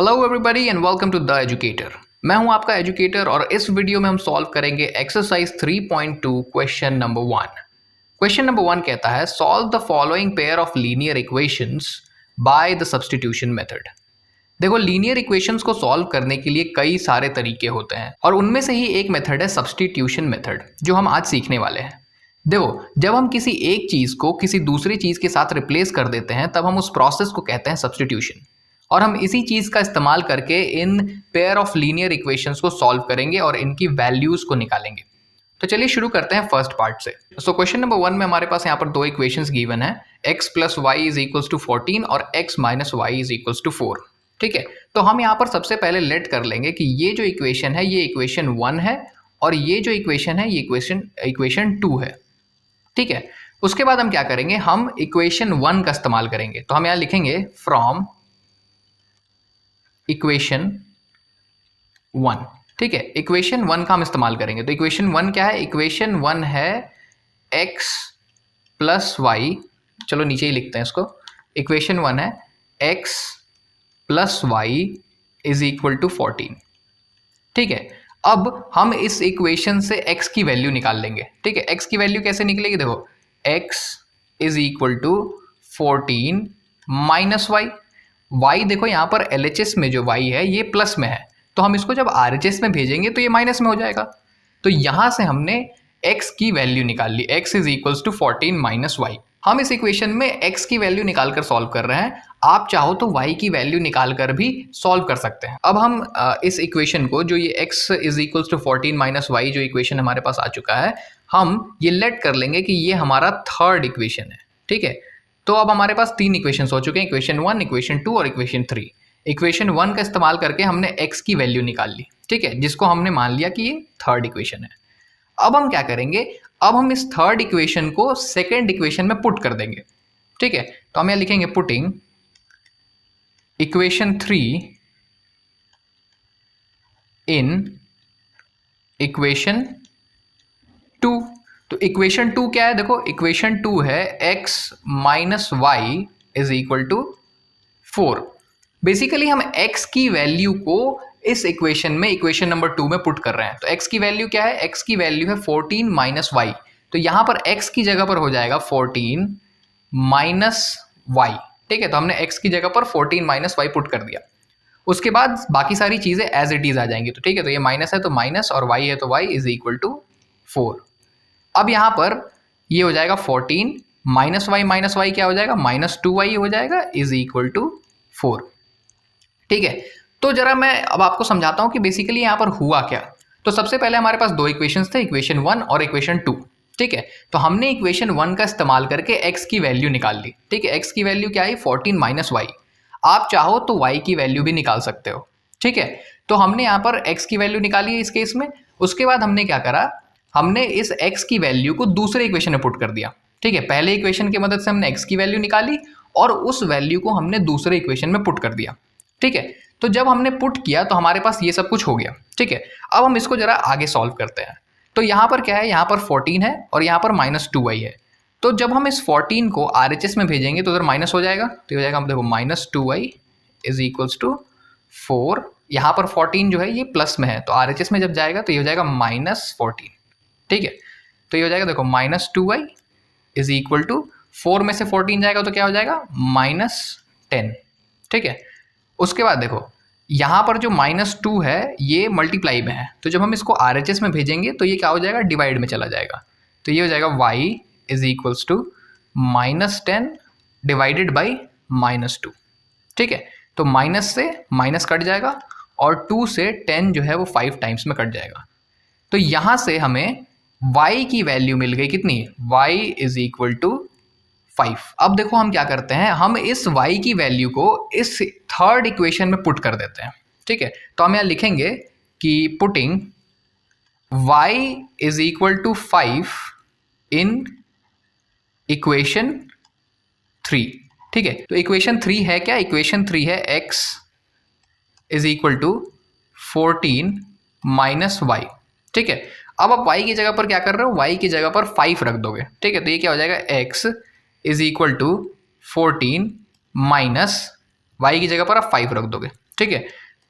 Hello everybody and welcome to the educator. मैं हूं आपका एजुकेटर और इस वीडियो में हम सॉल्व करेंगे exercise 3.2 question number 1। Question number 1 कहता है solve the following pair of linear equations by the substitution method. देखो, लीनियर इक्वेशंस को सॉल्व करने के लिए कई सारे तरीके होते हैं और उनमें से ही एक मेथड है सब्स्टिट्यूशन मेथड, जो हम आज सीखने वाले हैं। देखो, जब हम किसी एक चीज को किसी दूसरी चीज के साथ रिप्लेस कर देते हैं तब हम उस प्रोसेस को कहते हैं सब्स्टिट्यूशन, और हम इसी चीज का इस्तेमाल करके in pair of linear equations को सॉल्व करेंगे और इनकी वैल्यूज को निकालेंगे। तो चलिए शुरू करते हैं फर्स्ट पार्ट से। सो क्वेश्चन नंबर 1 में हमारे पास यहाँ पर दो इक्वेशंस गिवन है, x plus y is equals to 14 और x minus y is equals to 4। ठीक है, तो हम यहाँ पर सबसे पहले लेट कर लेंगे कि ये जो इक्वेशन है ये इक्वेशन 1 है और ये जो इक्वेशन है ये इक्वेशन 2 है। ठीक है, उसके बाद हम क्या करेंगे, हम इक्वेशन 1 का इस्तेमाल करेंगे। तो हम यहाँ लिखेंगे फ्रॉम इक्वेशन 1। ठीक है, इक्वेशन 1 का हम इस्तेमाल करेंगे। तो इक्वेशन 1 क्या है? इक्वेशन 1 है x प्लस वाई, चलो नीचे ही लिखते हैं इसको। इक्वेशन 1 है x plus y is equal to 14। ठीक है, अब हम इस इक्वेशन से x की वैल्यू निकाल लेंगे। ठीक है, x की वैल्यू कैसे निकलेगी? देखो, x is equal to 14 minus y. y देखो यहाँ पर LHS में जो y है ये प्लस में है, तो हम इसको जब RHS में भेजेंगे तो ये माइनस में हो जाएगा। तो यहाँ से हमने x की वैल्यू निकाल ली, x is equals to 14 minus y. हम इस इक्वेशन में x की वैल्यू निकाल कर सॉल्व कर रहे हैं, आप चाहो तो y की वैल्यू निकाल कर भी सॉल्व कर सकते हैं। अब हम इस इक्वेशन को, जो ये x is equals to 14 minus y जो इक्वेशन हमारे पास आ चुका है, हम ये लेट कर लेंगे कि ये हमारा थर्ड इक्वेशन है। ठीक है, तो अब हमारे पास तीन इक्वेशंस हो चुके हैं, इक्वेशन 1, इक्वेशन 2 और इक्वेशन 3। इक्वेशन 1 का इस्तेमाल करके हमने x की वैल्यू निकाल ली। ठीक है, जिसको हमने मान लिया कि ये थर्ड इक्वेशन है। अब हम क्या करेंगे, अब हम इस थर्ड इक्वेशन को सेकेंड इक्वेशन में पुट कर देंगे। ठीक है, तो हम यहाँ लिखेंगे पुटिंग इक्वेशन 3 इन इक्वेशन 2। तो इक्वेशन 2 क्या है? देखो, इक्वेशन 2 है x minus y is equal to 4। Basically हम x की वैल्यू को इस इक्वेशन में, इक्वेशन नंबर 2 में पुट कर रहे हैं। तो x की वैल्यू क्या है? x की वैल्यू है 14 माइनस वाई। तो यहां पर x की जगह पर हो जाएगा 14 माइनस वाई। ठीक है, तो हमने x की जगह पर 14 माइनस वाई पुट कर दिया। उसके बाद बाकी सारी चीजें एज इट इज आ जाएंगी। तो ठीक है, तो ये माइनस है तो माइनस और y है तो y इज इक्वल टू 4। अब यहाँ पर ये हो जाएगा 14 माइनस वाई क्या हो जाएगा? माइनस 2y हो जाएगा इज इक्वल टू 4। ठीक है, तो जरा मैं अब आपको समझाता हूँ कि बेसिकली यहाँ पर हुआ क्या। तो सबसे पहले हमारे पास दो इक्वेशंस थे, इक्वेशन 1 और इक्वेशन 2। ठीक है, तो हमने इक्वेशन 1 का इस्तेमाल करके x की वैल्यू निकाल ली। ठीक है, x की वैल्यू क्या है? 14 माइनस वाई। आप चाहो तो y की वैल्यू भी निकाल सकते हो। ठीक है, तो हमने यहाँ पर x की वैल्यू निकाली है इस केस में। उसके बाद हमने क्या करा, हमने इस x की वैल्यू को दूसरे इक्वेशन में पुट कर दिया। ठीक है, पहले इक्वेशन की मदद से हमने x की वैल्यू निकाली और उस वैल्यू को हमने दूसरे इक्वेशन में पुट कर दिया। ठीक है, तो जब हमने पुट किया तो हमारे पास ये सब कुछ हो गया। ठीक है, अब हम इसको जरा आगे सॉल्व करते हैं। तो यहाँ पर क्या है, यहाँ पर 14 है और यहाँ पर माइनस 2y है। तो जब हम इस 14 को RHS में भेजेंगे तो उधर माइनस हो जाएगा, तो हो जाएगा, हम देखो, minus 2y is equals to 4। यहाँ पर 14 जो है ये प्लस में है, तो RHS में जब जाएगा तो ये हो जाएगा माइनस 14। ठीक है, तो ये हो जाएगा, देखो, minus 2y is equal to 4 में से 14 जाएगा तो क्या हो जाएगा? माइनस 10। ठीक है, उसके बाद देखो, यहाँ पर जो माइनस 2 है ये मल्टीप्लाई में है, तो जब हम इसको RHS में भेजेंगे तो ये क्या हो जाएगा? डिवाइड में चला जाएगा। तो ये हो जाएगा y is equals to minus 10 divided by minus 2। ठीक है, तो माइनस से माइनस कट जाएगा और 2 से 10 जो है वो 5 टाइम्स में कट जाएगा। तो यहाँ से हमें y की वैल्यू मिल गई कितनी? y is equal to 5। अब देखो हम क्या करते हैं, हम इस y की वैल्यू को इस थर्ड इक्वेशन में पुट कर देते हैं। ठीक है, तो हम यहाँ लिखेंगे कि putting y is equal to 5 in equation 3। ठीक है, तो इक्वेशन 3 है क्या? इक्वेशन 3 है x is equal to 14 minus y. ठीक है, अब आप y की जगह पर क्या कर रहे हो? y की जगह पर 5 रख दोगे। ठीक है, तो ये क्या हो जाएगा? x is equal to 14 minus y की जगह पर आप 5 रख दोगे। ठीक है।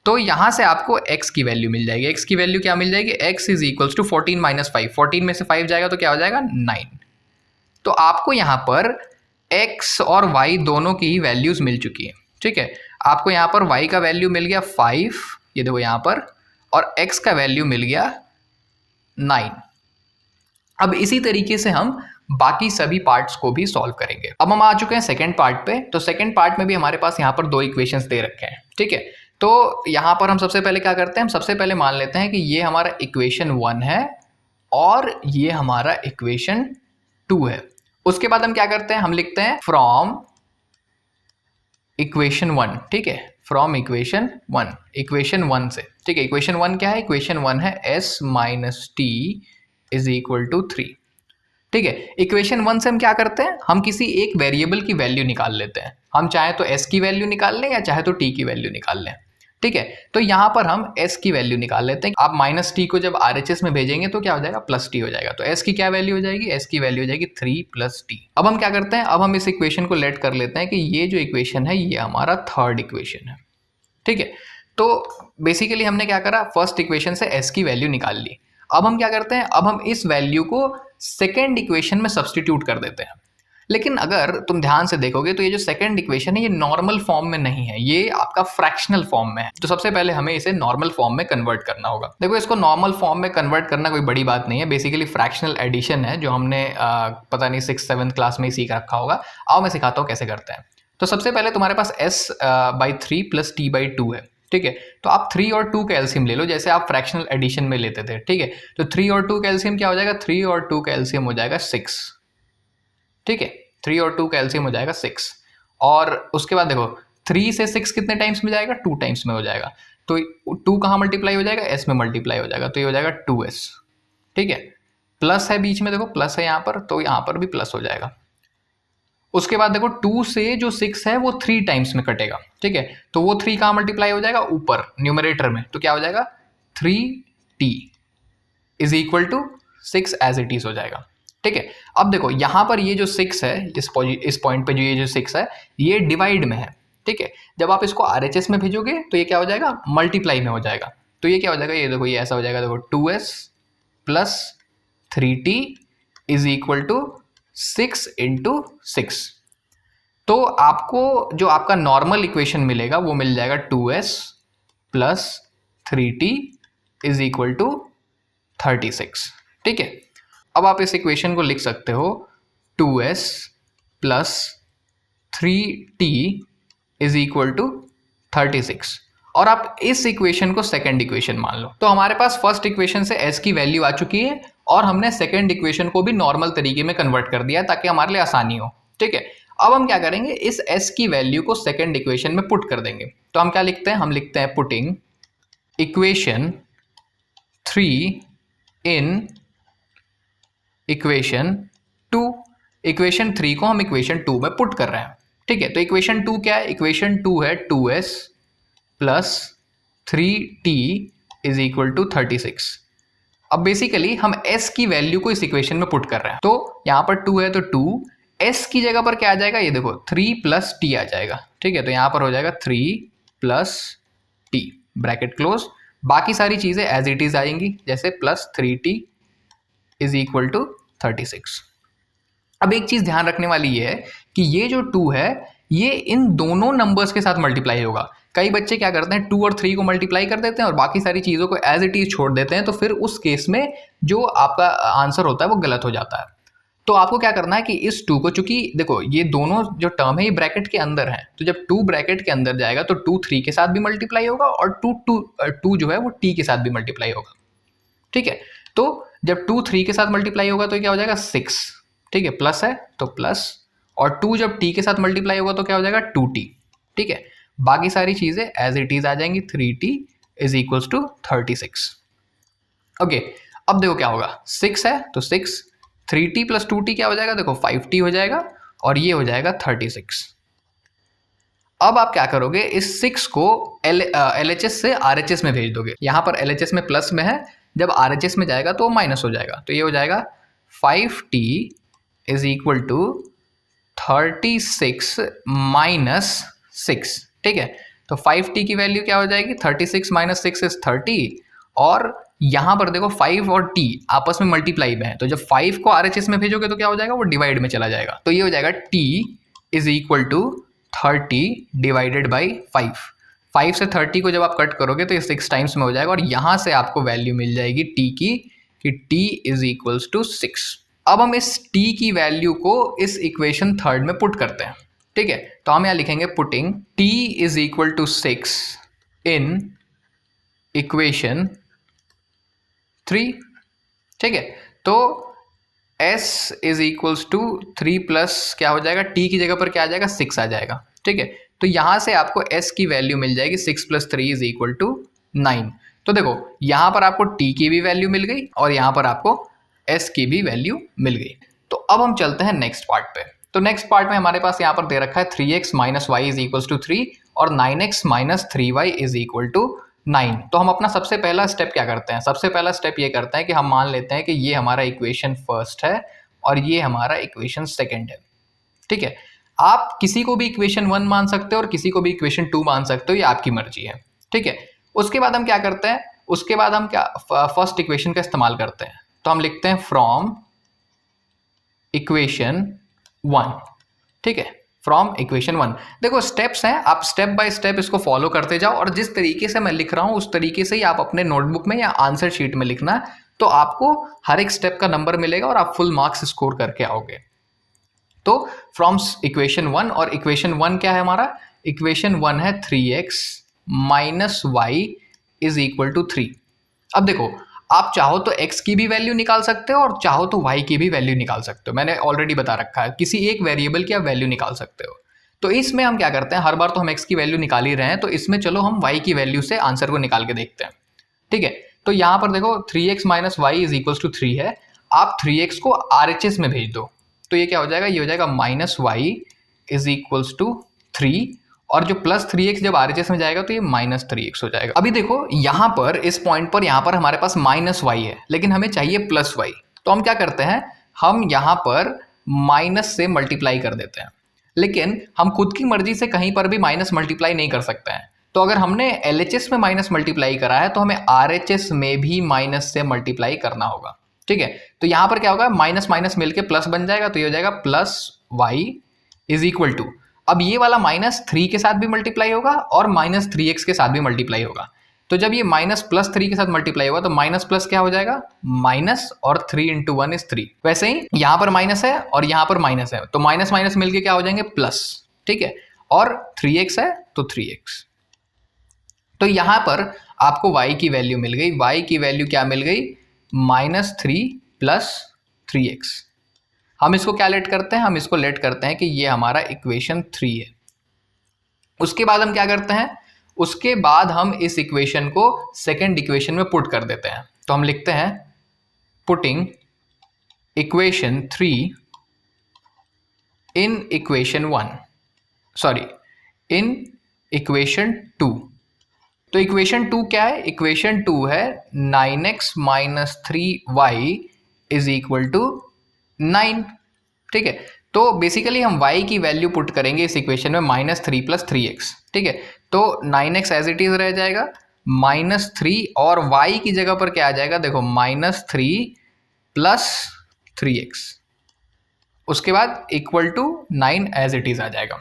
तो यहाँ से आपको x की वैल्यू मिल जाएगी। x की वैल्यू क्या मिल जाएगी? x is equals to 14 minus 5। 14 में से 5 जाएगा तो क्या हो जाएगा? 9। तो आपको यहाँ पर x और y दोनों की ही वैल्यूज मिल चुकी है। ठीक है, आपको यहाँ पर y का वैल्यू मिल गया 5, ये देखो यहाँ पर, और x का वैल्यू मिल गया 9। अब इसी तरीके से हम बाकी सभी पार्ट्स को भी सॉल्व करेंगे। अब हम आ चुके हैं सेकंड पार्ट पे। तो सेकंड पार्ट में भी हमारे पास यहाँ पर दो इक्वेशंस दे रखे हैं। ठीक है, तो यहाँ पर हम सबसे पहले क्या करते हैं? हम सबसे पहले मान लेते हैं कि ये हमारा इक्वेशन 1 है और ये हमारा इक्वेशन 2 है। उसके बाद हम क्या करते हैं? हम लिखते हैं फ्रॉम इक्वेशन 1। ठीक है, फ्रॉम इक्वेशन 1, इक्वेशन 1 से। ठीक है, इक्वेशन 1 क्या है? इक्वेशन 1 है s minus t is equal to 3। ठीक है, इक्वेशन 1 से हम क्या करते हैं? हम किसी एक वेरिएबल की वैल्यू निकाल लेते हैं। हम चाहे तो s की वैल्यू निकाल लें या चाहे तो t की वैल्यू निकाल लें। ठीक है, तो यहाँ पर हम s की वैल्यू निकाल लेते हैं। आप माइनस टी को जब RHS में भेजेंगे तो क्या हो जाएगा? प्लस टी हो जाएगा। तो s की क्या वैल्यू हो जाएगी? s की वैल्यू हो जाएगी 3 प्लस टी। अब हम क्या करते हैं? अब हम इस इक्वेशन को लेट कर लेते हैं कि ये जो इक्वेशन है ये हमारा थर्ड इक्वेशन है। ठीक है, तो बेसिकली हमने क्या करा? फर्स्ट इक्वेशन से s की वैल्यू निकाल ली। अब हम क्या करते हैं? अब हम इस वैल्यू को सेकेंड इक्वेशन में सब्सटीट्यूट कर देते हैं। लेकिन अगर तुम ध्यान से देखोगे तो ये जो सेकंड इक्वेशन है ये नॉर्मल फॉर्म में नहीं है, ये आपका फ्रैक्शनल फॉर्म में है। तो सबसे पहले हमें इसे नॉर्मल फॉर्म में कन्वर्ट करना होगा। देखो, इसको नॉर्मल फॉर्म में कन्वर्ट करना कोई बड़ी बात नहीं है, बेसिकली फ्रैक्शनल एडिशन है जो हमने पता नहीं 6th-7th क्लास में ही सीख रखा होगा। आओ मैं सिखाता हूँ कैसे करते हैं। तो सबसे पहले तुम्हारे पास s/3 प्लस t/2 है। ठीक है, तो आप 3 और 2 का एलसीएम ले लो, जैसे आप फ्रैक्शनल एडिशन में लेते थे। ठीक है, तो 3 और 2 का एलसीएम क्या हो जाएगा? 3 और 2 का एलसीएम हो जाएगा 6। ठीक है, 3 और 2 का एलसीएम हो जाएगा 6। और उसके बाद देखो 3 से 6 कितने टाइम्स में जाएगा? 2 टाइम्स में हो जाएगा। तो 2 कहाँ मल्टीप्लाई हो जाएगा? s में मल्टीप्लाई हो जाएगा, तो ये हो जाएगा 2s। ठीक है, प्लस है बीच में, देखो प्लस है यहाँ पर, तो यहाँ पर भी प्लस हो जाएगा। उसके बाद देखो 2 से जो 6 है वो 3 टाइम्स में कटेगा। ठीक है, तो वो 3 कहाँ मल्टीप्लाई हो जाएगा? ऊपर न्यूमरेटर में, तो क्या हो जाएगा? 3t is equal to 6 as it is हो जाएगा। ठीक है, अब देखो यहाँ पर ये जो 6 है, इस पॉइंट पे जो ये जो 6 है ये डिवाइड में है। ठीक है, जब आप इसको RHS में भेजोगे तो ये क्या हो जाएगा? मल्टीप्लाई में हो जाएगा। तो ये क्या हो जाएगा? ये देखो, ये ऐसा हो जाएगा। देखो 2s plus 3t is equal to 6 into 6। तो आपको जो आपका नॉर्मल इक्वेशन मिलेगा वो मिल जाएगा 2s plus 3t is equal to 36। ठीक है, अब आप इस इक्वेशन को लिख सकते हो 2s plus 3t is equal to 36, और आप इस इक्वेशन को सेकंड इक्वेशन मान लो। तो हमारे पास फर्स्ट इक्वेशन से s की वैल्यू आ चुकी है और हमने सेकंड इक्वेशन को भी नॉर्मल तरीके में कन्वर्ट कर दिया ताकि हमारे लिए आसानी हो। ठीक है, अब हम क्या करेंगे? इस s की वैल्यू को सेकंड इक्वेशन में पुट कर देंगे। तो हम क्या लिखते हैं? हम लिखते हैं putting equation 3 in equation 2। Equation 3 को हम इक्वेशन 2 में पुट कर रहे हैं। ठीक है, तो इक्वेशन 2 क्या है? इक्वेशन 2 है 2s plus 3t is equal to 36। अब बेसिकली हम s की वैल्यू को इस इक्वेशन में पुट कर रहे हैं। तो यहाँ पर 2 है तो 2, s की जगह पर क्या आ जाएगा? ये देखो 3 प्लस t आ जाएगा। ठीक है, तो यहाँ पर हो जाएगा 3 प्लस t, ब्रैकेट क्लोज। बाकी सारी चीज़ें एज इट इज आएंगी, जैसे plus 3t is equal to 36। अब एक चीज़ ध्यान रखने वाली ये है कि ये जो 2 है ये इन दोनों नंबर्स के साथ मल्टीप्लाई होगा। कई बच्चे क्या करते हैं? 2 और 3 को मल्टीप्लाई कर देते हैं और बाकी सारी चीज़ों को एज इट इज छोड़ देते हैं, तो फिर उस केस में जो आपका आंसर होता है वो गलत हो जाता है। तो आपको क्या करना है कि इस 2 को, चूंकि देखो ये दोनों जो टर्म है ये ब्रैकेट के अंदर है, तो जब 2 ब्रैकेट के अंदर जाएगा तो 2 3 के साथ भी मल्टीप्लाई होगा और 2 जो है वो t के साथ भी मल्टीप्लाई होगा। ठीक है, तो जब 2 3 के साथ मल्टीप्लाई होगा तो क्या हो जाएगा? 6। ठीक है, प्लस है तो प्लस, और 2 जब t के साथ मल्टीप्लाई होगा तो क्या हो जाएगा? 2t। ठीक है, बाकी सारी चीज़ें एज इट इज आ जाएंगी। 3t is equals to 36। Okay, अब देखो क्या होगा? 6 है तो 6, 3t प्लस 2t क्या हो जाएगा? देखो 5t हो जाएगा और ये हो जाएगा 36। अब आप क्या करोगे? इस 6 को LHS से RHS में भेज दोगे। यहाँ पर LHS में प्लस में है, जब RHS में जाएगा तो माइनस हो जाएगा, तो ये हो जाएगा 5t is equal to 36 minus 6। ठीक है, तो 5t की वैल्यू क्या हो जाएगी, 36 माइनस 6 इज 30, और यहाँ पर देखो 5 और t आपस में मल्टीप्लाई में है, तो जब 5 को RHS में भेजोगे तो क्या हो जाएगा, वो डिवाइड में चला जाएगा, तो ये हो जाएगा t is equal to 30 divided by 5 से 30 को जब आप कट करोगे तो ये 6 टाइम्स में हो जाएगा, और यहाँ से आपको वैल्यू मिल जाएगी t की कि t इज इक्वल्स टू 6। अब हम इस t की वैल्यू को इस इक्वेशन थर्ड में पुट करते हैं, ठीक है। तो हम यहाँ लिखेंगे putting t is equal to 6 in equation 3, ठीक है। तो s is equals to 3 plus क्या हो जाएगा, t की जगह पर क्या आ जाएगा, 6 आ जाएगा, ठीक है। तो यहाँ से आपको s की वैल्यू मिल जाएगी 6 प्लस 3 इज इक्वल टू 9। तो देखो यहाँ पर आपको t की भी वैल्यू मिल गई और यहाँ पर आपको s की भी वैल्यू मिल गई। तो अब हम चलते हैं नेक्स्ट पार्ट पे। तो नेक्स्ट पार्ट में हमारे पास यहाँ पर दे रखा है 3x minus y is equal to 3 और 9x minus 3y is equal to 9। तो हम अपना सबसे पहला स्टेप क्या करते हैं, सबसे पहला स्टेप ये करते हैं कि हम मान लेते हैं कि ये हमारा इक्वेशन फर्स्ट है और ये हमारा इक्वेशन सेकंड है, ठीक है। आप किसी को भी इक्वेशन 1 मान सकते हो और किसी को भी इक्वेशन 2 मान सकते हो, ये आपकी मर्जी है, ठीक है। उसके बाद हम क्या करते हैं, उसके बाद हम क्या फर्स्ट इक्वेशन का इस्तेमाल करते हैं, तो हम लिखते हैं फ्रॉम इक्वेशन 1, ठीक है, फ्रॉम इक्वेशन 1। देखो स्टेप्स हैं, आप स्टेप बाय स्टेप इसको फॉलो करते जाओ, और जिस तरीके से मैं लिख रहा हूं उस तरीके से ही आप अपने नोटबुक में या आंसर शीट में लिखना, तो आपको हर एक स्टेप का नंबर मिलेगा और आप फुल मार्क्स स्कोर करके आओगे। तो फ्रॉम इक्वेशन 1, और इक्वेशन 1 क्या है हमारा, इक्वेशन 1 है 3x minus y is equal to 3। अब देखो आप चाहो तो x की भी वैल्यू निकाल सकते हो और चाहो तो y की भी वैल्यू निकाल सकते हो, मैंने ऑलरेडी बता रखा है, किसी एक वेरिएबल की आप वैल्यू निकाल सकते हो। तो इसमें हम क्या करते हैं, हर बार तो हम x की वैल्यू निकाल ही रहे हैं, तो इसमें चलो हम y की वैल्यू से आंसर को निकाल के देखते हैं, ठीक है। तो यहाँ पर देखो 3x minus y is equal to 3 है, आप 3x को RHS में भेज दो, तो ये क्या हो जाएगा, ये हो जाएगा minus y is equals to 3, और जो प्लस 3x जब RHS में जाएगा तो ये माइनस 3x हो जाएगा। अभी देखो यहाँ पर इस पॉइंट पर यहाँ पर हमारे पास माइनस वाई है, लेकिन हमें चाहिए प्लस वाई, तो हम क्या करते हैं, हम यहाँ पर माइनस से मल्टीप्लाई कर देते हैं, लेकिन हम खुद की मर्जी से कहीं पर भी माइनस मल्टीप्लाई नहीं कर सकते हैं। तो अगर हमने LHS में माइनस मल्टीप्लाई करा है तो हमें RHS में भी माइनस से मल्टीप्लाई करना होगा, ठीक है। तो यहाँ पर क्या होगा, माइनस माइनस मिलके प्लस बन जाएगा, तो ये हो जाएगा plus y is equal to, अब ये वाला माइनस 3 के साथ भी मल्टीप्लाई होगा और माइनस 3x के साथ भी मल्टीप्लाई होगा। तो जब ये माइनस प्लस 3 के साथ मल्टीप्लाई होगा तो माइनस प्लस क्या हो जाएगा, माइनस, और 3 इंटू 1 इज 3। वैसे ही यहाँ पर माइनस है और यहाँ पर माइनस है, तो माइनस माइनस मिलके क्या हो जाएंगे, प्लस, ठीक है, और 3x है तो 3x। तो यहाँ पर आपको y की वैल्यू मिल गई, y की वैल्यू क्या मिल गई, माइनस 3 प्लस 3x। हम इसको क्या लेट करते हैं, हम इसको लेट करते हैं कि ये हमारा इक्वेशन 3 है। उसके बाद हम क्या करते हैं, उसके बाद हम इस इक्वेशन को सेकंड इक्वेशन में पुट कर देते हैं। तो हम लिखते हैं putting equation 3 in equation 1, sorry in equation 2। तो इक्वेशन 2 क्या है, इक्वेशन 2 है 9x minus 3y is equal to 9, ठीक है। तो बेसिकली हम y की वैल्यू पुट करेंगे इस इक्वेशन में माइनस 3 प्लस 3x, ठीक है। तो 9x एज इट इज रह जाएगा, माइनस 3, और y की जगह पर क्या आ जाएगा, देखो माइनस 3 प्लस 3x, उसके बाद equal to 9 as it is आ जाएगा।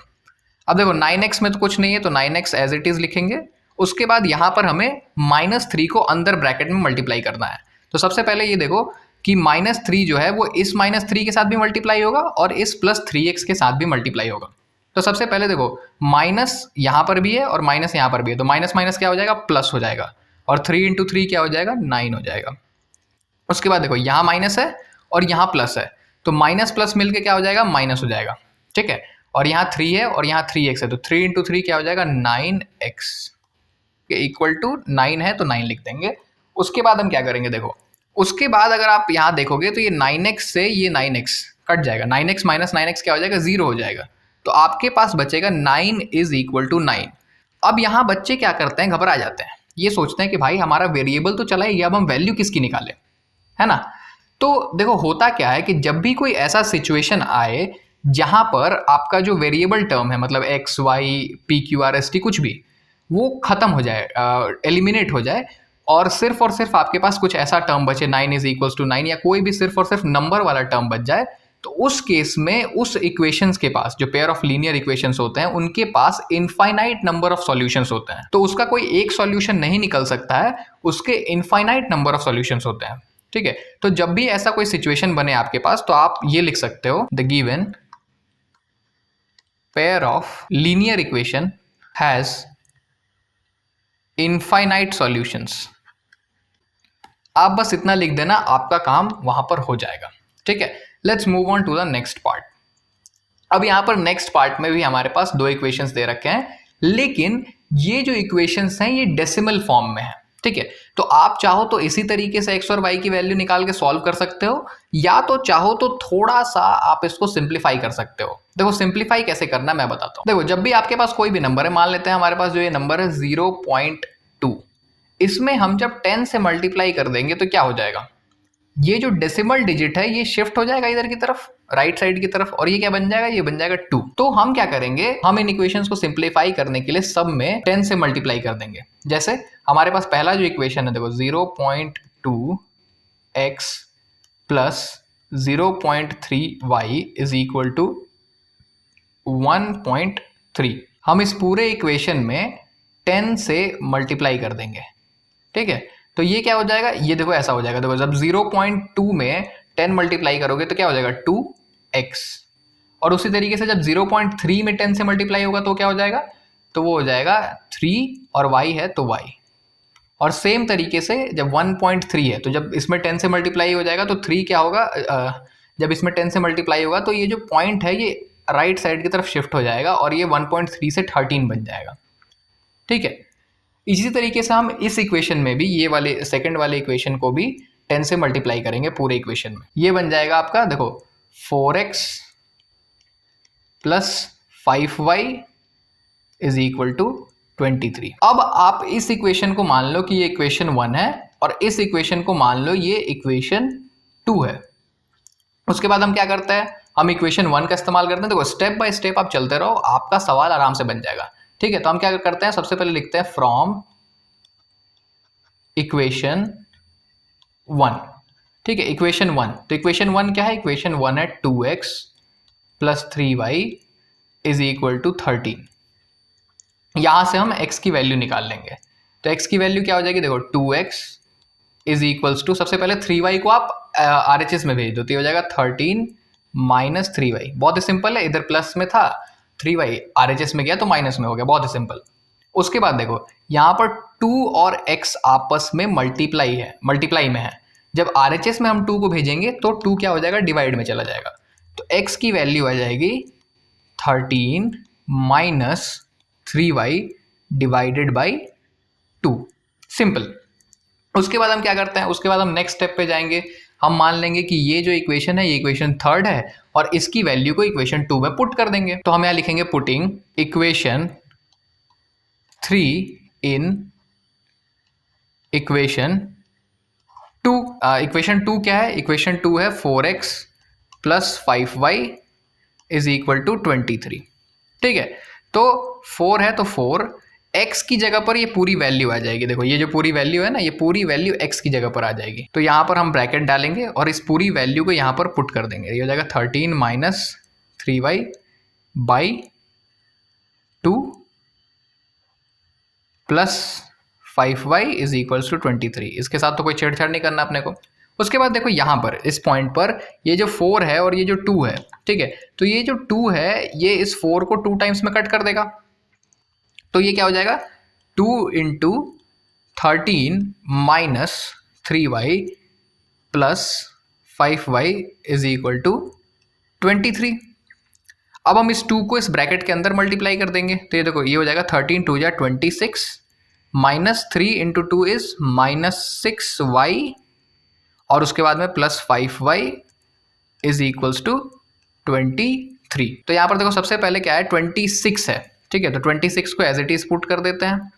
अब देखो 9x में तो कुछ नहीं है, तो 9x एज इट इज लिखेंगे। उसके बाद यहाँ पर हमें माइनस 3 को अंदर ब्रैकेट में मल्टीप्लाई करना है। तो सबसे पहले ये देखो कि माइनस 3 जो है वो इस माइनस 3 के साथ भी मल्टीप्लाई होगा और इस प्लस 3x के साथ भी मल्टीप्लाई होगा। तो सबसे पहले देखो माइनस यहाँ पर भी है और माइनस यहाँ पर भी है, तो माइनस माइनस क्या हो जाएगा, प्लस हो जाएगा, और 3 इंटू 3 क्या हो जाएगा, 9 हो जाएगा। उसके बाद देखो यहाँ माइनस है और यहाँ प्लस है, तो माइनस प्लस मिलके क्या हो जाएगा, माइनस हो जाएगा, ठीक है। और यहाँ 3 है और यहाँ 3x है, तो 3 इंटू 3 क्या हो जाएगा, 9x इक्वल टू 9 है तो 9 लिख देंगे। उसके बाद हम क्या करेंगे, देखो उसके बाद अगर आप यहाँ देखोगे तो ये 9x से ये 9x कट जाएगा, 9x माइनस 9x क्या हो जाएगा, 0 हो जाएगा। तो आपके पास बचेगा 9 इज इक्वल टू 9। अब यहाँ बच्चे क्या करते हैं, घबरा जाते हैं, ये सोचते हैं कि भाई हमारा वेरिएबल तो चला ही गया, अब हम वैल्यू किसकी निकालें, है ना। तो देखो होता क्या है कि जब भी कोई ऐसा सिचुएशन आए जहाँ पर आपका जो वेरिएबल टर्म है, मतलब x y p q r s t कुछ भी, वो खत्म हो जाए, एलिमिनेट हो जाए, और सिर्फ आपके पास कुछ ऐसा टर्म बचे 9 इज इक्वल्स टू 9 या कोई भी सिर्फ और सिर्फ नंबर वाला टर्म बच जाए, तो उस केस में उस इक्वेशंस के पास, जो पेयर ऑफ लीनियर इक्वेशंस होते हैं, उनके पास इनफाइनाइट नंबर ऑफ सॉल्यूशंस होते हैं। तो उसका कोई एक सॉल्यूशन नहीं निकल सकता है, उसके इनफाइनाइट नंबर ऑफ सॉल्यूशंस होते हैं। ठीक है, तो जब भी ऐसा कोई सिचुएशन बने आपके पास, तो आप ये लिख सकते हो, the given pair of linear equation has infinite solutions. आप बस इतना लिख देना, आपका काम वहां पर हो जाएगा। ठीक है, let's move on to the next part. अब यहां पर नेक्स्ट पार्ट में भी हमारे पास दो इक्वेशंस दे रखे हैं, लेकिन ये जो इक्वेशंस हैं ये डेसिमल फॉर्म में है। ठीक है, तो आप चाहो तो इसी तरीके से एक्स और वाई की वैल्यू निकाल के सॉल्व कर सकते हो, या तो चाहो तो थोड़ा सा आप इसको सिंप्लीफाई कर सकते हो। देखो सिंप्लीफाई कैसे करना मैं बताता हूं। देखो जब भी आपके पास कोई भी नंबर है, मान लेते हैं हमारे पास जो ये नंबर है 0.2, इसमें हम जब 10 से मल्टीप्लाई कर देंगे तो क्या हो जाएगा, ये जो डेसिमल डिजिट है ये शिफ्ट हो जाएगा इधर की तरफ, राइट साइड की तरफ, और ये क्या बन जाएगा, ये बन जाएगा 2। तो हम क्या करेंगे, हम इन इक्वेशंस को सिंप्लीफाई करने के लिए सब में 10 से मल्टीप्लाई कर देंगे। जैसे हमारे पास पहला जो इक्वेशन है, देखो 0.2 x प्लस 0.3 y इज इक्वल टू 1.3। हम इस पूरे इक्वेशन में 10 से मल्टीप्लाई कर देंगे। ठीक है, तो ये क्या हो जाएगा, ये देखो ऐसा हो जाएगा। देखो जब 0.2 में 10 मल्टीप्लाई करोगे तो क्या हो जाएगा 2x, और उसी तरीके से जब 0.3 में 10 से मल्टीप्लाई होगा तो क्या हो जाएगा, तो वो हो जाएगा 3, और y है तो y। और सेम तरीके से जब 1.3 है तो जब इसमें 10 से मल्टीप्लाई हो जाएगा तो 3 क्या होगा, जब इसमें 10 से मल्टीप्लाई होगा तो ये जो पॉइंट है ये राइट साइड की तरफ शिफ्ट हो जाएगा, और ये 1.3 से 13 बन जाएगा। ठीक है, इसी तरीके से हम इस इक्वेशन में भी ये वाले सेकंड वाले इक्वेशन को भी 10 से मल्टीप्लाई करेंगे पूरे इक्वेशन में। ये बन जाएगा आपका, देखो 4x plus 5y is equal to 23। अब आप इस इक्वेशन को मान लो कि ये इक्वेशन 1 है, और इस इक्वेशन को मान लो ये इक्वेशन 2 है। उसके बाद हम क्या करते हैं, हम इक्वेशन 1 का इस्तेमाल करते हैं। देखो स्टेप बाय स्टेप आप चलते रहो, आपका सवाल आराम से बन जाएगा। ठीक है, तो हम क्या करते हैं, सबसे पहले लिखते हैं फ्रॉम इक्वेशन 1। ठीक है, इक्वेशन 1, तो इक्वेशन 1 क्या है, इक्वेशन 1 है 2x plus 3y is equal to 13। यहां से हम x की वैल्यू निकाल लेंगे, तो x की वैल्यू क्या हो जाएगी, देखो 2x इज इक्वल्स टू, सबसे पहले 3y को आप RHS में भेज दो तो ये हो जाएगा 13 माइनस 3y। बहुत ही सिंपल है, इधर प्लस में था, 3y RHS में गया तो माइनस में हो गया, बहुत ही सिंपल। उसके बाद देखो यहाँ पर 2 और x आपस में मल्टीप्लाई में है। जब RHS में हम 2 को भेजेंगे तो 2 क्या हो जाएगा, डिवाइड में चला जाएगा, तो x की वैल्यू आ जाएगी 13 minus 3y divided by 2। Simple. उसके बाद हम क्या करते हैं, उसके बाद हम नेक्स्ट स्टेप पे जाएंगे। हम मान लेंगे कि ये जो इक्वेशन है ये इक्वेशन 3 है, और इसकी वैल्यू को इक्वेशन 2 में पुट कर देंगे। तो हम यहाँ लिखेंगे putting equation 3 in equation 2। Equation 2 क्या है, इक्वेशन 2 है 4x plus 5y is equal to 23। ठीक है, तो 4 है तो 4, x की जगह पर ये पूरी वैल्यू आ जाएगी। देखो ये जो पूरी वैल्यू है ना, ये पूरी वैल्यू x की जगह पर आ जाएगी। तो यहाँ पर हम ब्रैकेट डालेंगे और इस पूरी वैल्यू को यहाँ पर पुट कर देंगे। ये हो जाएगा 13 minus 3y by 2 plus 5y is equals to 23। इसके साथ तो कोई छेड़छाड़ नहीं करना अपने को। उसके बाद देखो यहाँ पर इस पॉइंट पर ये जो 4 है और ये जो 2 है, ठीक है, तो ये जो 2 है ये इस 4 को 2 टाइम्स में कट कर देगा। तो ये क्या हो जाएगा, 2 into 13 minus 3y plus 5y is equal to 23। अब हम इस 2 को इस ब्रैकेट के अंदर मल्टीप्लाई कर देंगे, तो ये देखो ये हो जाएगा 13 2 जा 26 minus 3 into 2 is minus 6y, और उसके बाद में plus 5y is equals to 23। तो यहाँ पर देखो सबसे पहले क्या है, 26 है। ठीक है, तो 26 को एज इट इज पुट कर देते हैं।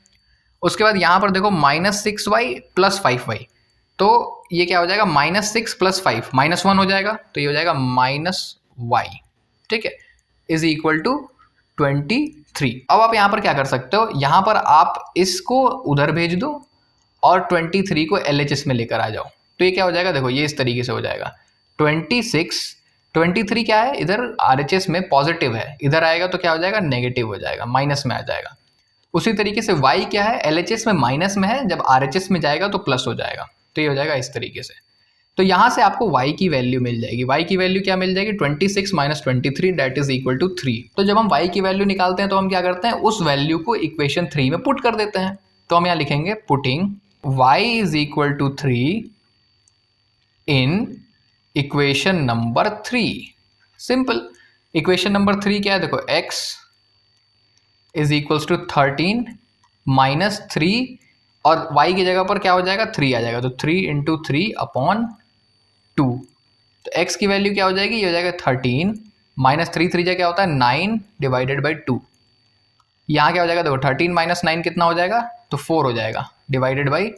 उसके बाद यहाँ पर देखो माइनस 6y प्लस 5y, तो ये क्या हो जाएगा, माइनस 6 प्लस 5 -1 हो जाएगा, तो ये हो जाएगा माइनस y। ठीक है, इज इक्वल टू 23। अब आप यहाँ पर क्या कर सकते हो, यहाँ पर आप इसको उधर भेज दो और 23 को LHS में लेकर आ जाओ। तो ये क्या हो जाएगा, देखो ये इस तरीके से हो जाएगा 26, 23 क्या है इधर RHS में पॉजिटिव है, इधर आएगा तो क्या हो जाएगा नेगेटिव हो जाएगा, माइनस में आ जाएगा। उसी तरीके से y क्या है LHS में माइनस में है, जब RHS में जाएगा तो प्लस हो जाएगा। तो ये हो जाएगा इस तरीके से। तो यहाँ से आपको y की वैल्यू मिल जाएगी। y की वैल्यू क्या मिल जाएगी 26 minus 23 that is equal to 3। तो जब हम y की वैल्यू निकालते हैं तो हम क्या करते हैं, उस वैल्यू को इक्वेशन 3 में पुट कर देते हैं। तो हम यहाँ लिखेंगे putting y is equal to 3 in equation number 3। Simple. Equation number 3 क्या है, देखो x is equals to 13 minus 3 और y की जगह पर क्या हो जाएगा 3 आ जाएगा, तो 3 इंटू 3 अपॉन 2। तो x की वैल्यू क्या हो जाएगी, ये हो जाएगा 13 माइनस 3, 3 क्या होता है 9 डिवाइडेड बाई 2। यहाँ क्या हो जाएगा, देखो 13 माइनस 9 कितना हो जाएगा, तो 4 हो जाएगा डिवाइडेड बाई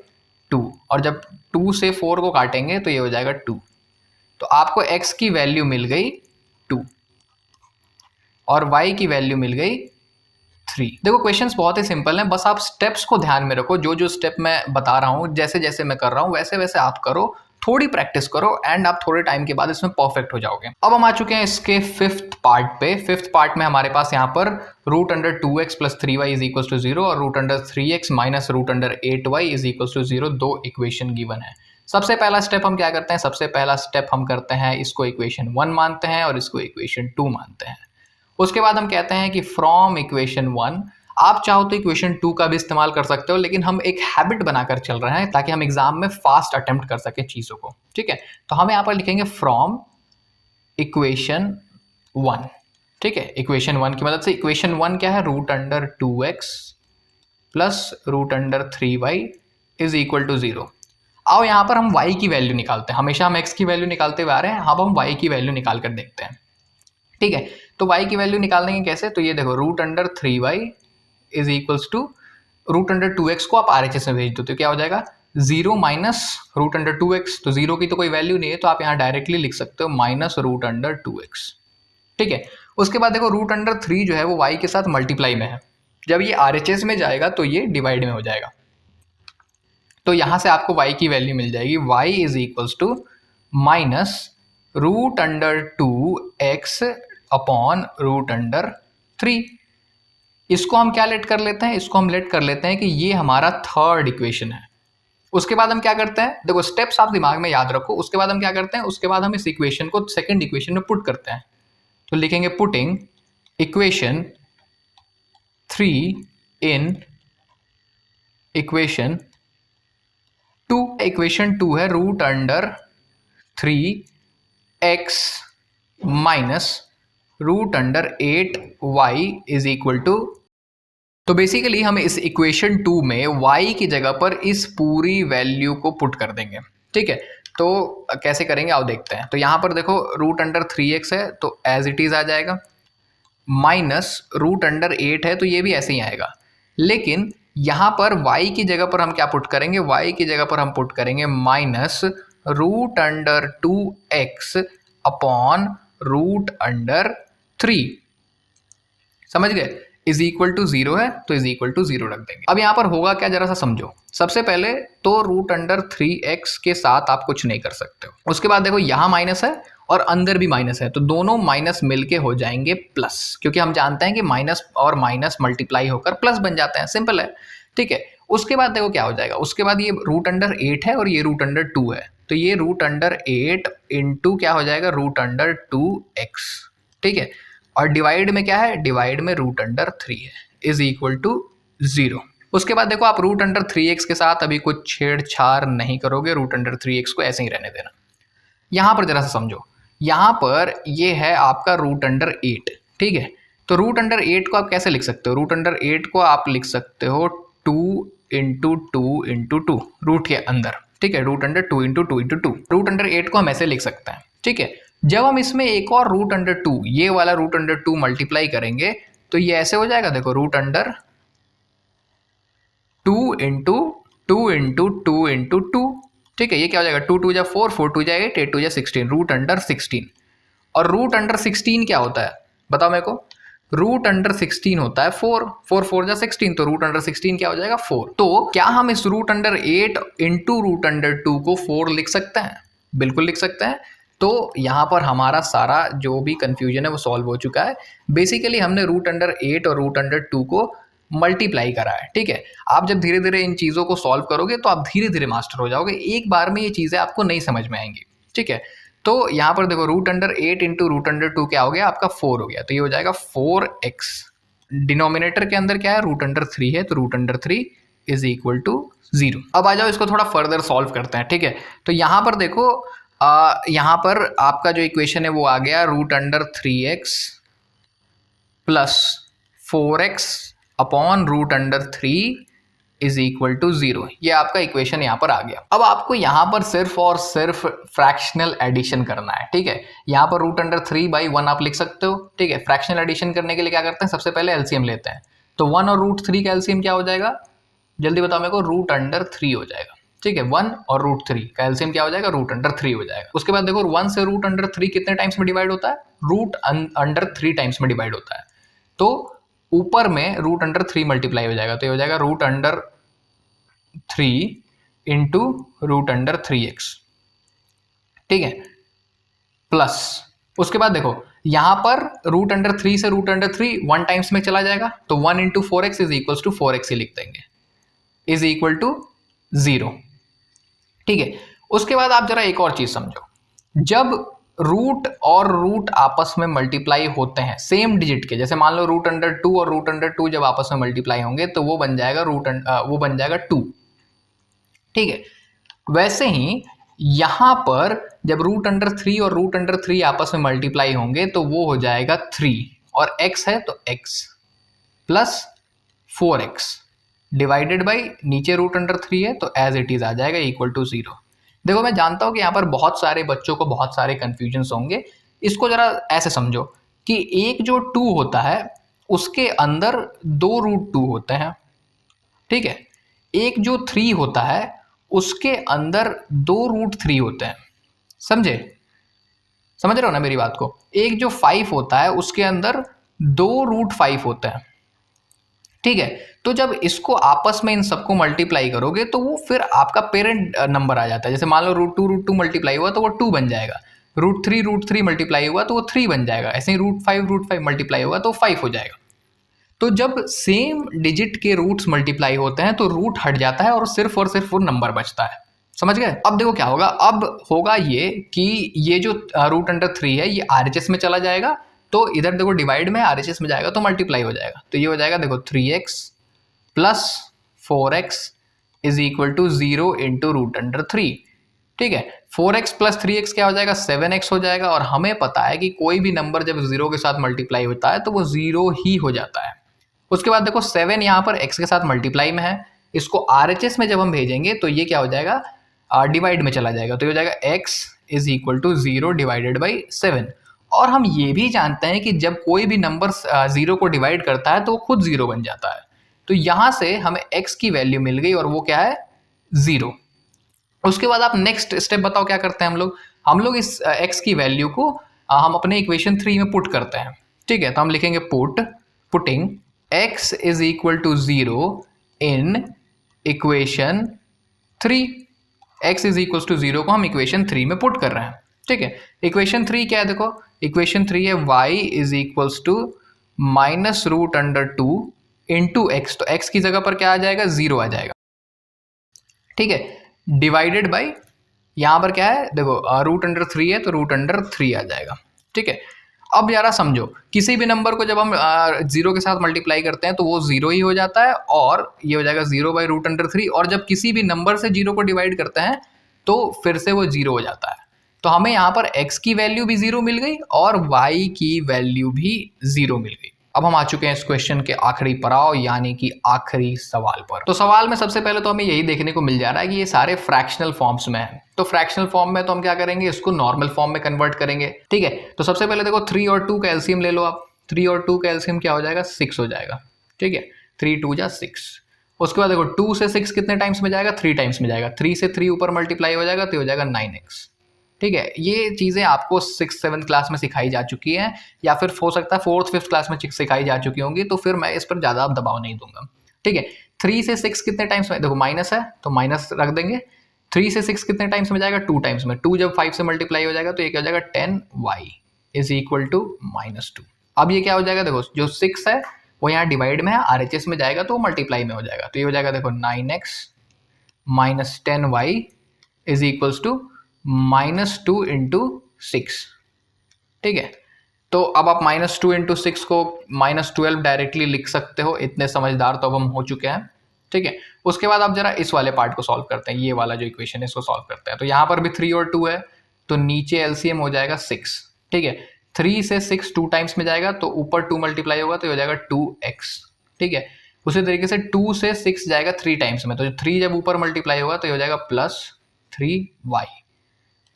2। और जब 2 से 4 को काटेंगे तो ये हो जाएगा 2। तो आपको x की वैल्यू मिल गई 2 और y की वैल्यू मिल गई 3। देखो क्वेश्चंस बहुत ही सिंपल हैं, बस आप स्टेप्स को ध्यान में रखो। जो जो स्टेप मैं बता रहा हूँ, जैसे जैसे मैं कर रहा हूँ वैसे वैसे आप करो, थोड़ी प्रैक्टिस करो एंड आप थोड़े टाइम के बाद इसमें परफेक्ट हो जाओगे। अब हम आ चुके हैं इसके फिफ्थ पार्ट पे। फिफ्थ पार्ट में हमारे पास यहाँ पर root under 2x plus 3y is equal to 0 और root under 3x minus root under 8y is equal to 0 दो इक्वेशन गिवन है। सबसे पहला स्टेप हम क्या करते हैं, सबसे पहला स्टेप हम करते हैं इसको इक्वेशन 1 मानते हैं और इसको इक्वेशन 2 मानते हैं। उसके बाद हम कहते हैं कि फ्रॉम इक्वेशन 1, आप चाहो तो इक्वेशन 2 का भी इस्तेमाल कर सकते हो, लेकिन हम एक हैबिट बनाकर चल रहे हैं ताकि हम एग्जाम में फास्ट अटेम्प्ट कर सकें चीज़ों को। ठीक है, तो हम यहाँ पर लिखेंगे फ्रॉम इक्वेशन 1। ठीक है, इक्वेशन 1 की मदद से, इक्वेशन 1 क्या है, root under 2x plus root under 3y is equal to 0। आओ यहाँ पर हम y की वैल्यू निकालते हैं। हमेशा हम x की वैल्यू निकालते हुए आ रहे हैं, अब हम y की वैल्यू निकाल कर देखते हैं। ठीक है, तो y की वैल्यू निकालने के कैसे, तो ये देखो root under 3y is equals to root under 2x को आप RHS में भेज दो तो क्या हो जाएगा 0 माइनस रूट अंडर 2x। तो 0 की तो कोई वैल्यू नहीं है, तो आप यहाँ डायरेक्टली लिख सकते हो माइनस रूट अंडर 2x। ठीक है, उसके बाद देखो रूट अंडर 3 जो है वो y के साथ मल्टीप्लाई में है, जब ये RHS में जाएगा तो ये डिवाइड में हो जाएगा। तो यहाँ से आपको y की वैल्यू मिल जाएगी, y is equals to minus root under 2x upon root under 3। इसको हम क्या लेट कर लेते हैं, इसको हम लेट कर लेते हैं कि ये हमारा थर्ड इक्वेशन है। उसके बाद हम क्या करते हैं, देखो स्टेप्स आप दिमाग में याद रखो। उसके बाद हम क्या करते हैं, उसके बाद हम इस इक्वेशन को सेकंड इक्वेशन में पुट करते हैं। तो लिखेंगे putting equation 3 in equation 2। Equation 2 है root under 3x minus root under 8y is equal to. तो बेसिकली हम इस इक्वेशन 2 में y की जगह पर इस पूरी वैल्यू को पुट कर देंगे। ठीक है, तो कैसे करेंगे आओ देखते हैं। तो यहाँ पर देखो रूट अंडर 3x है तो एज इट इज आ जाएगा, माइनस रूट अंडर 8 है तो ये भी ऐसे ही आएगा। लेकिन यहाँ पर y की जगह पर हम क्या पुट करेंगे, y की जगह पर हम पुट करेंगे minus root under 2x upon root under 3। समझ गए, इज इक्वल टू 0 है तो इज इक्वल टू 0 रख देंगे। अब यहाँ पर होगा क्या, जरा सा समझो। सबसे पहले तो रूट अंडर 3x के साथ आप कुछ नहीं कर सकते हो। उसके बाद देखो यहाँ माइनस है और अंदर भी माइनस है, तो दोनों माइनस मिलके हो जाएंगे प्लस, क्योंकि हम जानते हैं कि माइनस और माइनस मल्टीप्लाई होकर प्लस बन जाते हैं। सिंपल है। ठीक है, उसके बाद देखो क्या हो जाएगा, उसके बाद ये रूट अंडर 8 है और ये रूट अंडर 2 है, तो ये रूट अंडर 8 इंटू क्या हो जाएगा रूट अंडर 2x। ठीक है, और डिवाइड में क्या है, डिवाइड में रूट अंडर 3 है, इज इक्वल टू 0। उसके बाद देखो आप रूट अंडर 3x के साथ अभी कुछ छेड़छाड़ नहीं करोगे, रूट अंडर 3x को ऐसे ही रहने देना। यहाँ पर जरा सा समझो, यहाँ पर ये है आपका रूट अंडर 8। ठीक है, तो रूट अंडर 8 को आप कैसे लिख सकते हो, रूट अंडर 8 को आप लिख सकते हो 2 इंटू 2 इंटू 2 रूट के अंदर। ठीक है, root under 2 into 2 into 2, root under 8 को हम ऐसे लिख सकते हैं। ठीक है, जब हम इसमें एक और रूट अंडर 2, ये वाला रूट अंडर 2 मल्टीप्लाई करेंगे तो ये ऐसे हो जाएगा, देखो root under 2 into 2 into 2 into 2। ठीक है, ये क्या हो जाएगा 2 2 जा 4, 4 2 जा 8, 8 2 जा 16, रूट अंडर 16। और रूट अंडर 16 क्या होता है बताओ मेरे को, रूट अंडर 16 होता है 4, 4 4 जा 16, तो रूट अंडर 16 क्या हो जाएगा 4। तो क्या हम इस root under 8 into root under 2 को 4 लिख सकते हैं? बिल्कुल लिख सकते हैं। तो यहाँ पर हमारा सारा जो भी कंफ्यूजन है वो सॉल्व हो चुका है। बेसिकली हमने रूट अंडर 8 और रूट अंडर 2 को मल्टीप्लाई करा है, ठीक है। आप जब धीरे धीरे इन चीज़ों को सॉल्व करोगे तो आप धीरे धीरे मास्टर हो जाओगे, एक बार में ये चीज़ें आपको नहीं समझ में आएंगी, ठीक है। तो यहाँ पर देखो root under 8 into root under 2 क्या हो गया आपका 4 हो गया, तो ये हो जाएगा 4x। डिनोमिनेटर के अंदर क्या है रूट अंडर 3 है, तो root under 3 is equal to 0। अब आ जाओ इसको थोड़ा फर्दर सॉल्व करते हैं, ठीक है। तो यहाँ पर देखो यहाँ पर आपका जो इक्वेशन है वो आ गया root under 3x plus 4x upon root under 3 is equal to 0। ये आपका इक्वेशन यहाँ पर आ गया। अब आपको यहाँ पर सिर्फ और सिर्फ फ्रैक्शनल एडिशन करना है, ठीक है। यहाँ पर रूट अंडर 3/1 आप लिख सकते हो, ठीक है। फ्रैक्शनल एडिशन करने के लिए क्या करते हैं, सबसे पहले एलसीएम लेते हैं। तो 1 और रूट 3 का एलसीएम क्या हो जाएगा, जल्दी बताओ मेरे को, रूट अंडर 3 हो जाएगा, ठीक है। 1 और रूट 3 का एलसीएम क्या हो जाएगा, रूट अंडर 3 हो जाएगा। उसके बाद देखो 1 से रूट अंडर 3 कितने टाइम्स में डिवाइड होता है, रूट अंडर 3 टाइम्स में डिवाइड होता है। तो ऊपर में रूट अंडर 3 मल्टीप्लाई हो जाएगा, तो ये हो जाएगा root under 3 into root under 3x, ठीक है, प्लस उसके बाद देखो यहां पर रूट अंडर 3 से रूट अंडर 3 1 टाइम्स में चला जाएगा, तो 1 into 4x is equal to 4x ही लिख देंगे, इज इक्वल टू 0, ठीक है। उसके बाद आप जरा एक और चीज समझो, जब रूट और रूट आपस में मल्टीप्लाई होते हैं सेम डिजिट के, जैसे मान लो रूट अंडर 2 और रूट अंडर 2 जब आपस में मल्टीप्लाई होंगे तो वो बन जाएगा वो बन जाएगा 2, ठीक है। वैसे ही यहां पर जब रूट अंडर 3 और रूट अंडर 3 आपस में मल्टीप्लाई होंगे तो वो हो जाएगा 3, और x है तो x plus 4x divided by नीचे रूट अंडर 3 है तो एज इट इज आ जाएगा इक्वल टू 0। देखो मैं जानता हूं कि यहाँ पर बहुत सारे बच्चों को बहुत सारे कंफ्यूजन्स होंगे, इसको जरा ऐसे समझो कि एक जो 2 होता है उसके अंदर 2 रूट 2 होते हैं, ठीक है। एक जो 3 होता है उसके अंदर 2 रूट 3 होते हैं, समझे, समझ रहे हो ना मेरी बात को। एक जो 5 होता है उसके अंदर 2 रूट 5 होते हैं, ठीक है। तो जब इसको आपस में इन सबको मल्टीप्लाई करोगे तो वो फिर आपका पेरेंट नंबर आ जाता है। जैसे मान लो रूट 2 मल्टीप्लाई हुआ तो वो 2 बन जाएगा, रूट 3 मल्टीप्लाई हुआ तो वो 3 बन जाएगा, ऐसे ही रूट 5 मल्टीप्लाई हुआ तो 5 हो जाएगा। तो जब सेम डिजिट के रूट्स मल्टीप्लाई होते हैं तो रूट हट जाता है और सिर्फ वो नंबर बचता है, समझ गए। अब देखो क्या होगा, अब होगा ये कि ये जो रूट अंडर 3 है ये आरएचएस में चला जाएगा, तो इधर देखो डिवाइड में आरएचएस में जाएगा तो मल्टीप्लाई हो जाएगा, तो ये हो जाएगा देखो 3x plus 4x is equal to 0 into root under 3, ठीक है। 4x प्लस 3x क्या हो जाएगा, 7x हो जाएगा। और हमें पता है कि कोई भी नंबर जब 0 के साथ मल्टीप्लाई होता है तो वो 0 ही हो जाता है। उसके बाद देखो 7 यहाँ पर x के साथ मल्टीप्लाई में है, इसको आरएचएस में जब हम भेजेंगे तो ये क्या हो जाएगा, डिवाइड में चला जाएगा, तो ये हो जाएगा x is equal to 0 divided by 7। और हम ये भी जानते हैं कि जब कोई भी नंबर 0 को डिवाइड करता है तो वो खुद 0 बन जाता है, तो यहाँ से हमें x की वैल्यू मिल गई और वो क्या है 0। उसके बाद आप नेक्स्ट स्टेप बताओ क्या करते हैं हम लोग इस x की वैल्यू को हम अपने इक्वेशन 3 में पुट करते हैं, ठीक है। तो हम लिखेंगे putting x is equal to 0 in equation 3। x is equal to 0 को हम इक्वेशन 3 में पुट कर रहे हैं, ठीक है। इक्वेशन 3 क्या है, देखो इक्वेशन 3 है y is equal to minus root under 2 into x, तो x की जगह पर क्या आ जाएगा 0 आ जाएगा, ठीक है, डिवाइडेड बाई यहाँ पर क्या है देखो रूट अंडर 3 है तो रूट अंडर 3 आ जाएगा, ठीक है। अब जरा समझो किसी भी नंबर को जब हम 0 के साथ मल्टीप्लाई करते हैं तो वो 0 ही हो जाता है और ये हो जाएगा 0 बाई रूट अंडर 3, और जब किसी भी नंबर से 0 को डिवाइड करते हैं तो फिर से वो 0 हो जाता है। तो हमें यहाँ पर x की वैल्यू भी 0 मिल गई और y की वैल्यू भी 0 मिल गई। अब हम आ चुके हैं इस क्वेश्चन के आखिरी पड़ाव यानी कि आखिरी सवाल पर। तो सवाल में सबसे पहले तो हमें यही देखने को मिल जा रहा है कि ये सारे फ्रैक्शनल फॉर्म्स में हैं। तो फ्रैक्शनल फॉर्म में तो हम क्या करेंगे, इसको नॉर्मल फॉर्म में कन्वर्ट करेंगे, ठीक है। तो सबसे पहले देखो 3 और 2 का एलसीएम ले लो आप, 3 और 2 का एलसीएम क्या हो जाएगा 6 हो जाएगा, ठीक है, 3 2 जा 6। उसके बाद देखो 2 से 6 कितने टाइम्स में जाएगा, 3 टाइम्स में जाएगा, 3 से 3 ऊपर मल्टीप्लाई हो जाएगा तो हो जाएगा 9x, ठीक है, ये चीज़ें आपको 6th-7th क्लास में सिखाई जा चुकी हैं, या फिर हो सकता है 4th-5th क्लास में सिखाई जा चुकी होंगी, तो फिर मैं इस पर ज़्यादा दबाव नहीं दूंगा। ठीक है, 3 से 6 कितने टाइम्स में, देखो माइनस है तो माइनस रख देंगे। 3 से 6 कितने टाइम्स में जाएगा, 2 टाइम्स में। 2 जब 5 से मल्टीप्लाई हो जाएगा तो ये क्या हो जाएगा, 10y इज इक्वल टू -2। अब ये क्या हो जाएगा, देखो जो 6 है वो यहाँ डिवाइड में है, RHS में जाएगा तो मल्टीप्लाई में हो जाएगा, तो ये हो जाएगा देखो 9x minus 10y is equals to -2 into 6। ठीक है, तो अब आप -2 इंटू 6 को -12 डायरेक्टली लिख सकते हो, इतने समझदार तो अब हम हो चुके हैं। ठीक है, उसके बाद आप जरा इस वाले पार्ट को सॉल्व करते हैं, ये वाला जो इक्वेशन है इसको सॉल्व करते हैं। तो यहाँ पर भी 3 और 2 है, तो नीचे एलसीएम हो जाएगा 6। ठीक है, 3 से 6 2 टाइम्स में जाएगा तो ऊपर 2 मल्टीप्लाई होगा तो ये हो जाएगा 2x। ठीक है, उसी तरीके से 2 से 6 जाएगा 3 टाइम्स में, तो 3 जब ऊपर मल्टीप्लाई होगा तो ये हो जाएगा +3y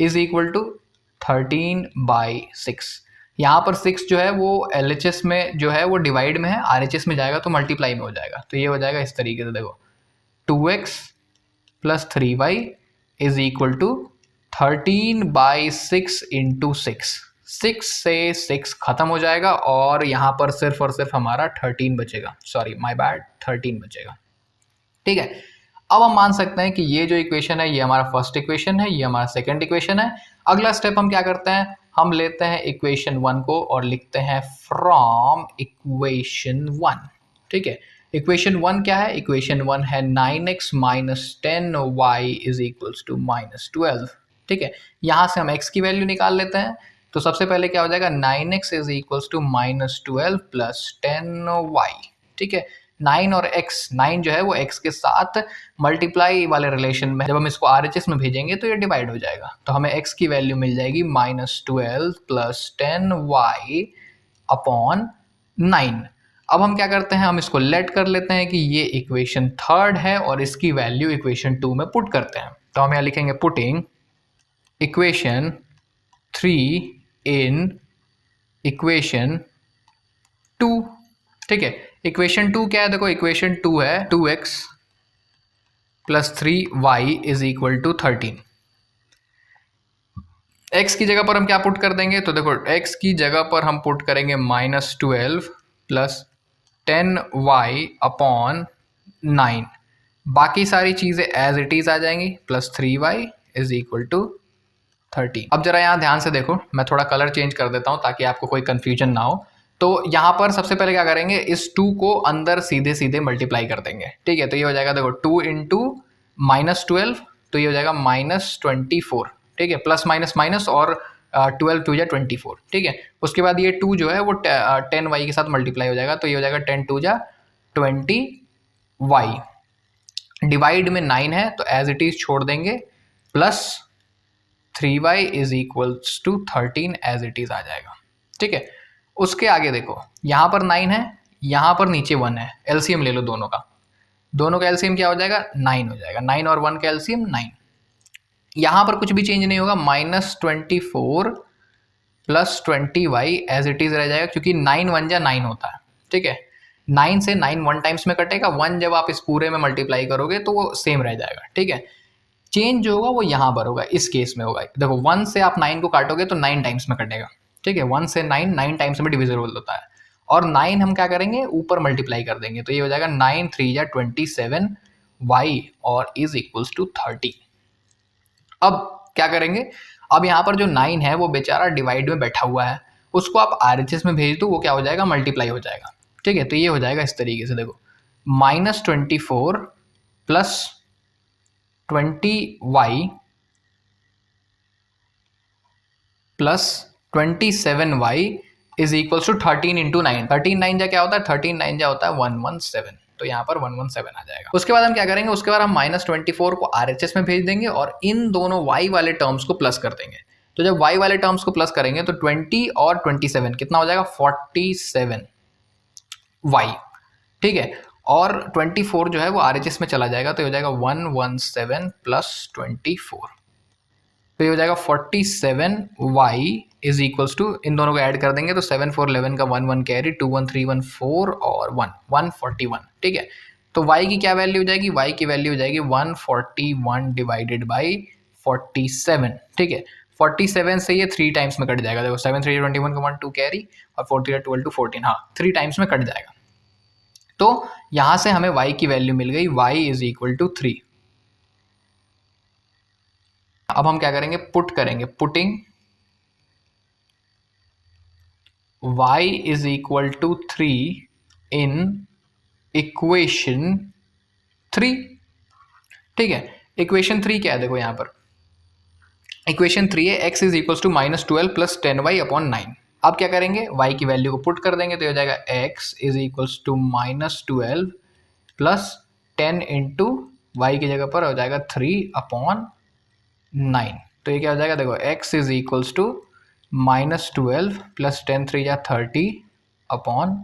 इज इक्वल टू 13/6। यहाँ पर 6 जो है वो LHS में जो है वो डिवाइड में है, RHS में जाएगा तो मल्टीप्लाई में हो जाएगा, तो ये हो जाएगा इस तरीके से, देखो 2x + 3y is equal to 13/6 into 6। 6 से 6 खत्म हो जाएगा और यहाँ पर सिर्फ और सिर्फ हमारा 13 बचेगा, सॉरी माय बैड, 13 बचेगा। ठीक है, अब हम मान सकते हैं कि ये जो इक्वेशन है ये हमारा फर्स्ट इक्वेशन है, ये हमारा सेकंड इक्वेशन है। अगला स्टेप हम क्या करते हैं, हम लेते हैं इक्वेशन 1 को और लिखते हैं फ्रॉम इक्वेशन 1। ठीक है, इक्वेशन 1 क्या है, इक्वेशन 1 है 9x minus 10y is equals to -12। ठीक है, यहाँ से हम x की वैल्यू निकाल लेते हैं, तो सबसे पहले क्या हो जाएगा, 9x is equals to -12 plus 10y। ठीक है, 9 और x, 9 जो है वो x के साथ मल्टीप्लाई वाले रिलेशन में, जब हम इसको RHS में भेजेंगे तो ये डिवाइड हो जाएगा, तो हमें x की वैल्यू मिल जाएगी -12 प्लस 10y अपॉन 9। अब हम क्या करते हैं, हम इसको लेट कर लेते हैं कि ये इक्वेशन 3 है और इसकी वैल्यू इक्वेशन 2 में पुट करते हैं। तो हम यहाँ लिखेंगे पुटिंग इक्वेशन 3 इन इक्वेशन 2। ठीक है, इक्वेशन 2 क्या है, देखो इक्वेशन 2 है 2x + 3y is equal to 13। x की जगह पर हम क्या पुट कर देंगे, तो देखो x की जगह पर हम पुट करेंगे -12 प्लस 10y अपॉन 9। बाकी सारी चीज़ें एज इट इज़ आ जाएंगी, +3y इज इक्वल टू 13। अब जरा यहाँ ध्यान से देखो, मैं थोड़ा कलर चेंज कर देता हूँ ताकि आपको कोई कन्फ्यूजन ना हो। तो यहाँ पर सबसे पहले क्या करेंगे, इस 2 को अंदर सीधे सीधे मल्टीप्लाई कर देंगे। ठीक है, तो ये हो जाएगा देखो 2 इंटू -12, तो ये हो जाएगा -24। ठीक है, प्लस माइनस माइनस और 12 2 जा 24। ठीक है, उसके बाद ये 2 जो है वो 10y के साथ मल्टीप्लाई हो जाएगा, तो ये हो जाएगा 10 2 जा 20y। डिवाइड में 9 है तो एज इट इज छोड़ देंगे, plus 3y is equals to 13 as it is आ जाएगा। ठीक है, उसके आगे देखो यहाँ पर 9 है, यहाँ पर नीचे 1 है, एलसीएम ले लो दोनों का, दोनों का एलसीएम क्या हो जाएगा, 9 हो जाएगा। 9 और 1 का एलसीएम 9। यहाँ पर कुछ भी चेंज नहीं होगा, -24 plus 20y as it is रह जाएगा, क्योंकि 9 1 जा 9 होता है। ठीक है, 9 से 9 1 टाइम्स में कटेगा, 1 जब आप इस पूरे में मल्टीप्लाई करोगे तो वो सेम रह जाएगा। ठीक है, चेंज जो होगा वो यहाँ पर होगा, इस केस में होगा। देखो 1 से आप 9 को काटोगे तो 9 टाइम्स में कटेगा। ठीक है, 1 से 9 टाइम्स में डिविजिबल होता है, और 9 हम क्या करेंगे, ऊपर मल्टीप्लाई कर देंगे, तो ये हो जाएगा 9 3 जा 27y और इज इक्वल्स टू 30। अब क्या करेंगे, अब यहाँ पर जो 9 है वो बेचारा डिवाइड में बैठा हुआ है, उसको आप RHS में भेज दो, वो क्या हो जाएगा, मल्टीप्लाई हो जाएगा। ठीक है, तो ये हो जाएगा इस तरीके से, देखो -24 plus 20y plus 27y is equals to 13 into 9। 13 9 जा क्या होता है, 13 9 जा होता है 117, तो यहाँ पर 117 आ जाएगा। उसके बाद हम क्या करेंगे, उसके बाद हम -24 को RHS में भेज देंगे और इन दोनों y वाले टर्म्स को प्लस कर देंगे। तो जब y वाले टर्म्स को प्लस करेंगे तो 20 और 27 कितना हो जाएगा, 47y। ठीक है, और 24 जो है वो RHS में चला जाएगा, तो हो जाएगा 117 प्लस 24, तो ये हो जाएगा 47y इज इक्वल्स टू, इन दोनों को ऐड कर देंगे तो 7 4 11 का 1 1 कैरी, 2 1 3 1 4 और 1 141। ठीक है, तो y की क्या वैल्यू हो जाएगी, y की वैल्यू हो जाएगी 141 डिवाइडेड बाई 47। ठीक है, 47 से ये 3 टाइम्स में कट जाएगा। देखो 7 3 21 का 1 2 कैरी और 4 3 12 2 14, हाँ 3 टाइम्स में कट जाएगा। तो यहाँ से हमें y की वैल्यू मिल गई, y इज इक्वल टू 3। अब हम क्या करेंगे, पुट करेंगे, putting y is equal to 3 in equation 3। ठीक है, इक्वेशन 3 क्या है, देखो यहाँ पर इक्वेशन 3 है x is equal to -12 plus 10y upon 9। अब क्या करेंगे, y की वैल्यू को पुट कर देंगे तो हो जाएगा x is equals to -12 plus 10 into y की जगह पर हो जाएगा 3 अपॉन 9। तो ये क्या हो जाएगा, देखो x is equals to -12 plus 10 3 या 30 अपॉन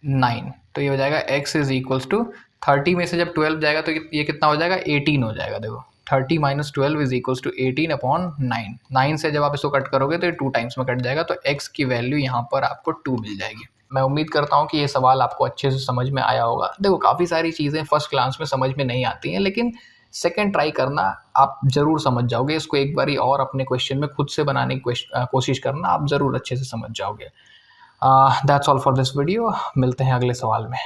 9। तो ये हो जाएगा x इज इक्वल्स टू 30 में से जब 12 जाएगा तो ये कितना हो जाएगा, 18 हो जाएगा। देखो 30 minus 12 is equals to 18 upon 9। 9 से जब आप इसको कट करोगे तो ये 2 टाइम्स में कट जाएगा, तो x की वैल्यू यहाँ पर आपको 2 मिल जाएगी। मैं उम्मीद करता हूँ कि ये सवाल आपको अच्छे से समझ में आया होगा। देखो काफ़ी सारी चीज़ें फर्स्ट क्लास में समझ में नहीं आती हैं, लेकिन सेकंड ट्राई करना आप ज़रूर समझ जाओगे। इसको एक बारी और अपने क्वेश्चन में खुद से बनाने की कोशिश करना, आप ज़रूर अच्छे से समझ जाओगे। That's all for this video. मिलते हैं अगले सवाल में।